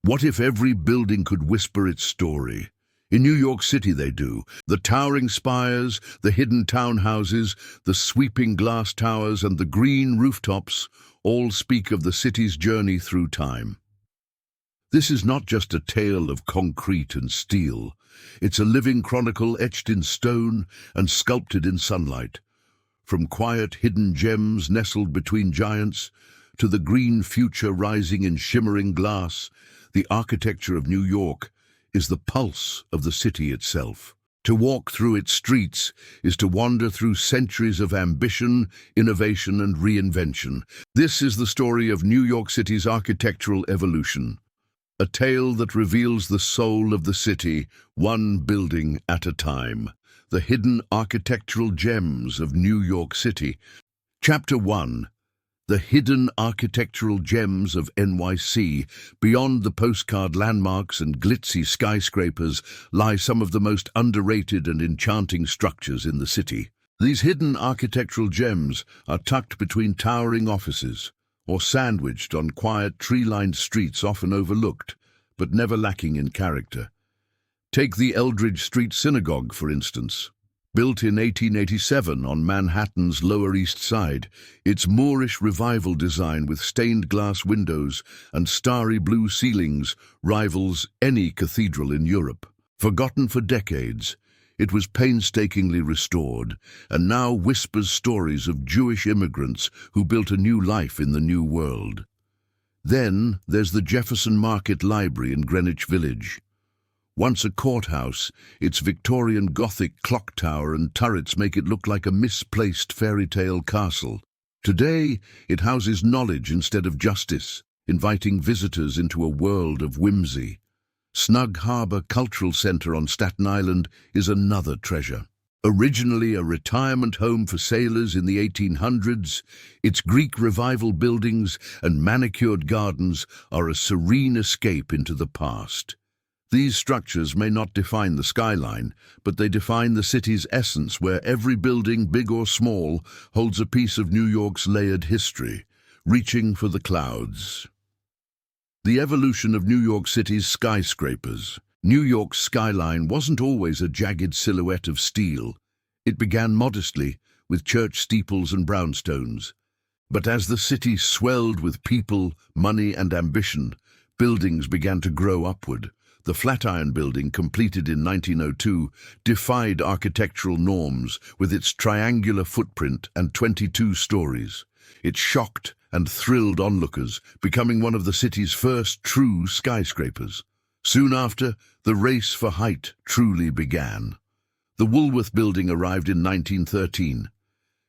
What if every building could whisper its story? In New York City they do. The towering spires, the hidden townhouses, the sweeping glass towers and the green rooftops all speak of the city's journey through time. This is not just a tale of concrete and steel. It's a living chronicle etched in stone and sculpted in sunlight. From quiet hidden gems nestled between giants to the green future rising in shimmering glass, the architecture of New York is the pulse of the city itself. To walk through its streets is to wander through centuries of ambition, innovation, and reinvention. This is the story of New York City's architectural evolution, a tale that reveals the soul of the city, one building at a time. The hidden architectural gems of New York City. Chapter 1. The hidden architectural gems of NYC. Beyond the postcard landmarks and glitzy skyscrapers lie some of the most underrated and enchanting structures in the city. These hidden architectural gems are tucked between towering offices or sandwiched on quiet tree-lined streets often overlooked, but never lacking in character. Take the Eldridge Street Synagogue, for instance. Built in 1887 on Manhattan's Lower East Side, its Moorish Revival design with stained glass windows and starry blue ceilings rivals any cathedral in Europe. Forgotten for decades, it was painstakingly restored and now whispers stories of Jewish immigrants who built a new life in the New World. Then there's the Jefferson Market Library in Greenwich Village. Once a courthouse, its Victorian Gothic clock tower and turrets make it look like a misplaced fairy tale castle. Today, it houses knowledge instead of justice, inviting visitors into a world of whimsy. Snug Harbor Cultural Center on Staten Island is another treasure. Originally a retirement home for sailors in the 1800s, its Greek Revival buildings and manicured gardens are a serene escape into the past. These structures may not define the skyline, but they define the city's essence, where every building, big or small, holds a piece of New York's layered history, reaching for the clouds. The evolution of New York City's skyscrapers. New York's skyline wasn't always a jagged silhouette of steel. It began modestly, with church steeples and brownstones. But as the city swelled with people, money, and ambition, buildings began to grow upward. The Flatiron Building, completed in 1902, defied architectural norms with its triangular footprint and 22 stories. It shocked and thrilled onlookers, becoming one of the city's first true skyscrapers. Soon after, the race for height truly began. The Woolworth Building arrived in 1913.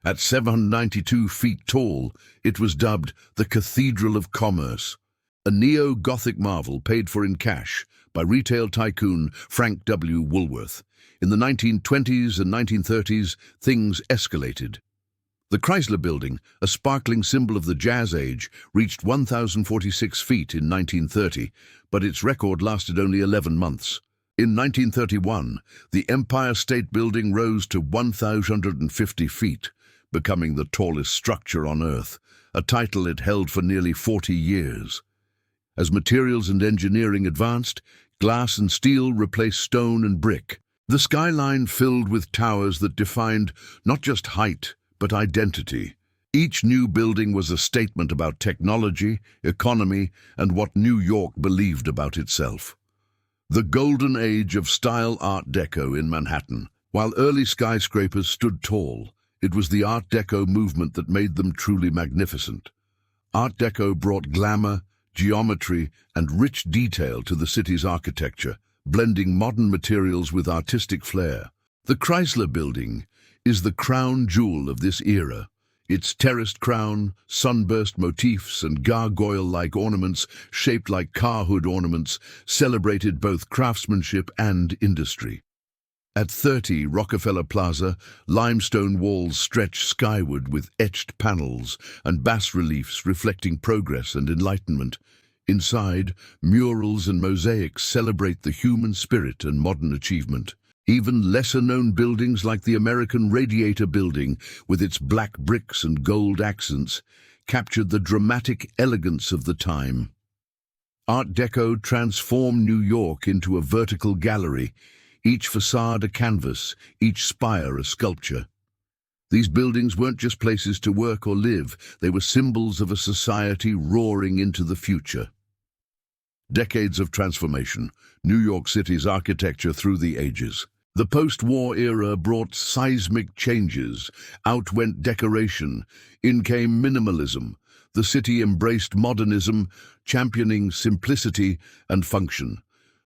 At 792 feet tall, it was dubbed the Cathedral of Commerce, a neo-Gothic marvel paid for in cash by retail tycoon Frank W. Woolworth. In the 1920s and 1930s, things escalated. The Chrysler Building, a sparkling symbol of the Jazz Age, reached 1,046 feet in 1930, but its record lasted only 11 months. In 1931, the Empire State Building rose to 1,050 feet, becoming the tallest structure on Earth, a title it held for nearly 40 years. As materials and engineering advanced, glass and steel replaced stone and brick. The skyline filled with towers that defined not just height, but identity. Each new building was a statement about technology, economy, and what New York believed about itself. The golden age of style Art Deco in Manhattan. While early skyscrapers stood tall, it was the Art Deco movement that made them truly magnificent. Art Deco brought glamour, geometry, and rich detail to the city's architecture, blending modern materials with artistic flair. The Chrysler Building is the crown jewel of this era. Its terraced crown, sunburst motifs, and gargoyle-like ornaments shaped like car hood ornaments celebrated both craftsmanship and industry. At 30 Rockefeller Plaza, limestone walls stretch skyward with etched panels and bas-reliefs reflecting progress and enlightenment. Inside, murals and mosaics celebrate the human spirit and modern achievement. Even lesser-known buildings like the American Radiator Building, with its black bricks and gold accents, captured the dramatic elegance of the time. Art Deco transformed New York into a vertical gallery, each facade a canvas, each spire a sculpture. These buildings weren't just places to work or live, they were symbols of a society roaring into the future. Decades of transformation, New York City's architecture through the ages. The post-war era brought seismic changes. Out went decoration, in came minimalism. The city embraced modernism, championing simplicity and function.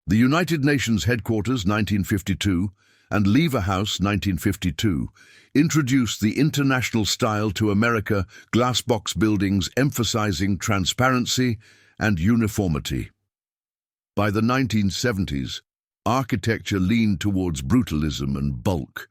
The United Nations headquarters, 1952, and Lever House, 1952, introduced the international style to America, glass-box buildings emphasizing transparency and uniformity. By the 1970s, architecture leaned towards brutalism and bulk.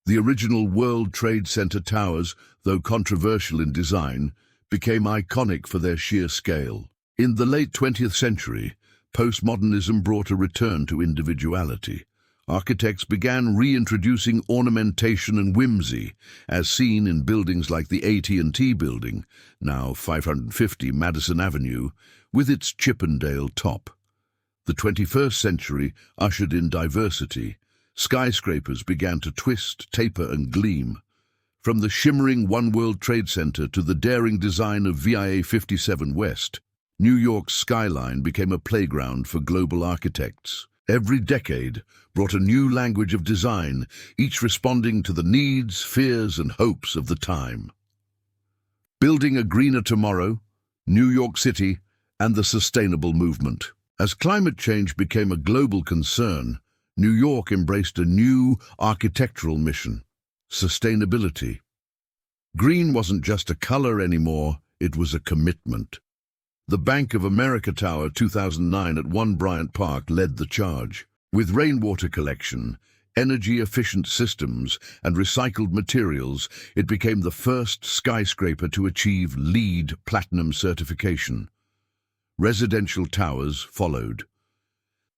The original World Trade Center towers, though controversial in design, became iconic for their sheer scale. In the late 20th century, postmodernism brought a return to individuality. Architects began reintroducing ornamentation and whimsy, as seen in buildings like the AT&T Building, now 550 Madison Avenue, with its Chippendale top. The 21st century ushered in diversity. Skyscrapers began to twist, taper, and gleam. From the shimmering One World Trade Center to the daring design of VIA 57 West, New York's skyline became a playground for global architects. Every decade brought a new language of design, each responding to the needs, fears, and hopes of the time. Building a greener tomorrow, New York City, and the sustainable movement. As climate change became a global concern, New York embraced a new architectural mission: sustainability. Green wasn't just a color anymore, it was a commitment. The Bank of America Tower 2009 at One Bryant Park led the charge. With rainwater collection, energy-efficient systems, and recycled materials, it became the first skyscraper to achieve LEED Platinum certification. Residential towers followed.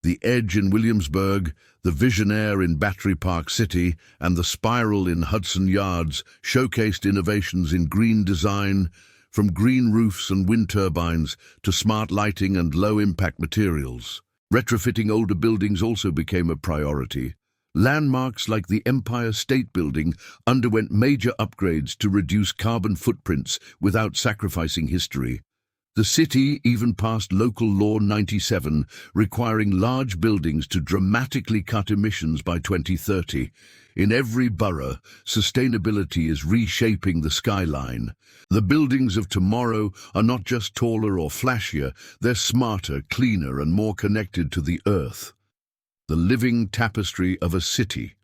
The Edge in Williamsburg, the Visionaire in Battery Park City, and the Spiral in Hudson Yards showcased innovations in green design, from green roofs and wind turbines to smart lighting and low-impact materials. Retrofitting older buildings also became a priority. Landmarks like the Empire State Building underwent major upgrades to reduce carbon footprints without sacrificing history. The city even passed Local Law 97, requiring large buildings to dramatically cut emissions by 2030. In every borough, sustainability is reshaping the skyline. The buildings of tomorrow are not just taller or flashier, they're smarter, cleaner, and more connected to the earth. The living tapestry of a city.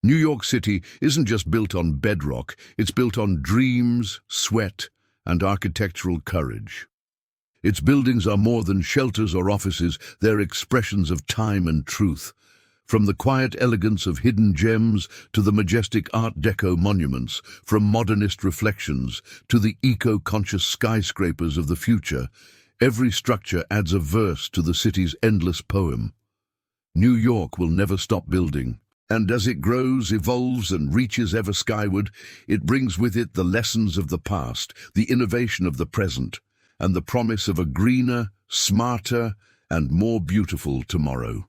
New York City isn't just built on bedrock, it's built on dreams, sweat, and architectural courage. Its buildings are more than shelters or offices, they're expressions of time and truth. From the quiet elegance of hidden gems to the majestic Art Deco monuments, from modernist reflections to the eco-conscious skyscrapers of the future, every structure adds a verse to the city's endless poem. New York will never stop building. And as it grows, evolves, and reaches ever skyward, it brings with it the lessons of the past, the innovation of the present, and the promise of a greener, smarter, and more beautiful tomorrow.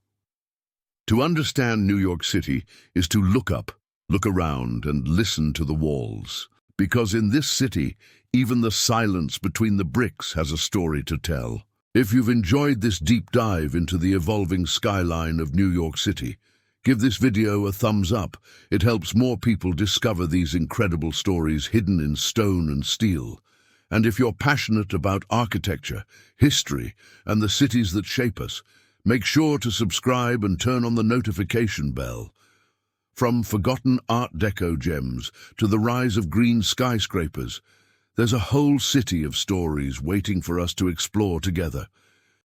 To understand New York City is to look up, look around, and listen to the walls. Because in this city, even the silence between the bricks has a story to tell. If you've enjoyed this deep dive into the evolving skyline of New York City, give this video a thumbs up. It helps more people discover these incredible stories hidden in stone and steel. And if you're passionate about architecture, history, and the cities that shape us, make sure to subscribe and turn on the notification bell. From forgotten Art Deco gems to the rise of green skyscrapers, there's a whole city of stories waiting for us to explore together.